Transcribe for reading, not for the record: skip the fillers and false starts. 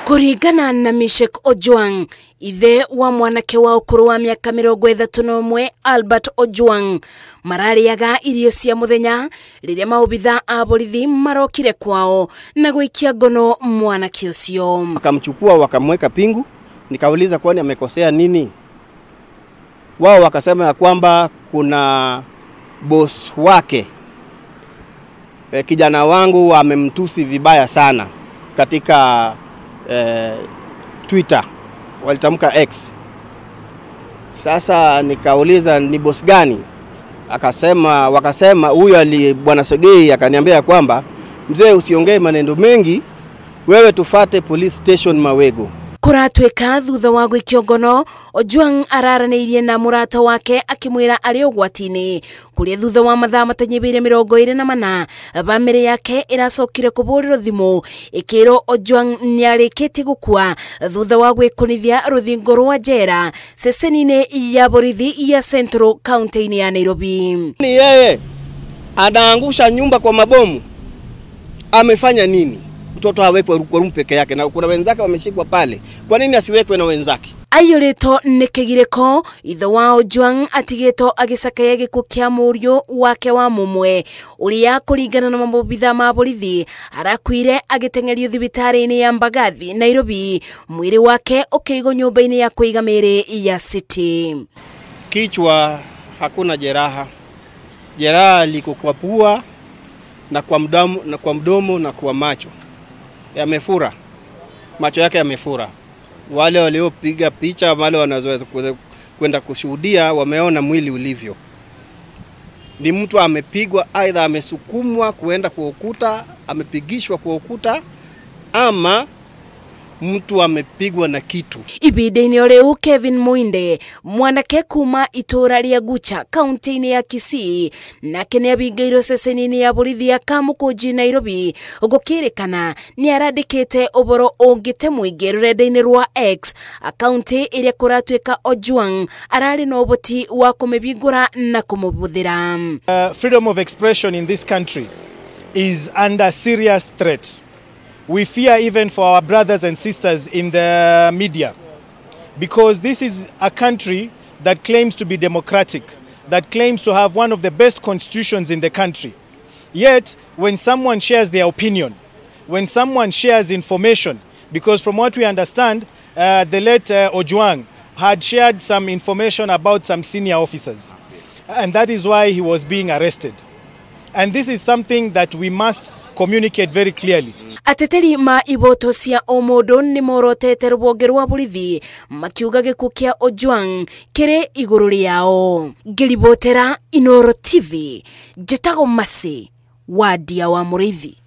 Kuringana na Meshek Ojwang, ithe wa mwanake wa ukuru wa miaka 31 Albert Ojwang, marariaga irio cia muthenya riria maobitha a borithi marokire kwao na gwikia ngono mwanake ucio. Wakamchukua wakamweka pingu, nikauliza kwani amekosea nini? Wao wakasema ya kwamba kuna boss wake, kijana wangu amemtusi vibaya sana katika Twitter, walitamka X. Sasa nikauliza ni boss gani? Wakasema huyo bwana Sogei akaniambia kwamba mzee usiongee maneno mengi, wewe tufate police station Mawego. Kuratweka thutha wa gwikio ngono, Ojwang araraneirie na murata wake akimwira ari ugwatini kuria thutha wa mathaa matanyibire 24 bamire yake iracokire kuburiro thimu ikiro Ojwang niarikiti gukua thutha wa gwikunithia ruthingo rwa jera ceceni-ini ya borithi ya Central County ya Nairobi. Ni yeye anaangusha nyumba kwa mabomu, amefanya nini? Mtoto awekwe rumu peke yake na kuna wenzake wameshikwa pale. Kwa nini asiwekwe na wenzake? Ayoreto nekegireko ithe wa Ojwang atigeto agisakaya gikuo kia murio wake wa mumwe uria kuringana na mabobitha ma borithi arakwire agitengerio thibitari-ini ya Mbagathi Nairobi, mwiri wake ukeigo nyumba-ini ya kuiga miri ya City. Kichwa hakuna jeraha, jeraha liko kwa pua na kwa mdomo na kwa macho. Yamefura, macho yake yamefura. Wale waliopiga picha, wale wanaweza kwenda kushuhudia, wameona mwili ulivyo. Ni mtu amepigwa, aidha amesukumwa kuenda kwa ukuta, amepigishwa kwa ukuta, ama mtu amepigwa na kitu. Ibide-ini oreu Kevin Muinde, mwanake kuma itura ria Gucha kaunti-ini ya Kisii, nake niabingairwo ceceni-ini ya borithi ya Kamukunji Nairobi gukirikana ni arandikite uboro ungite mwingi rurenda-ini rwa X, akaunti iria kuratwika Ojwang arari na uboti wa kumibingura na kumubuthira. Freedom of expression in this country is under serious threat. We fear even for our brothers and sisters in the media, because this is a country that claims to be democratic, that claims to have one of the best constitutions in the country. Yet, when someone shares their opinion, when someone shares information, because from what we understand, the late Ojwang had shared some information about some senior officers, and that is why he was being arrested. And this is something that we must communicate very clearly. Ateteri ma iboto cia omodo ni morotete rubonge rwa borithi makiuga gikuo kia Ojwang kiri iguru riao. Ngiribotera Inooro TV, Njetago Masi, Wadia wa Muriithi.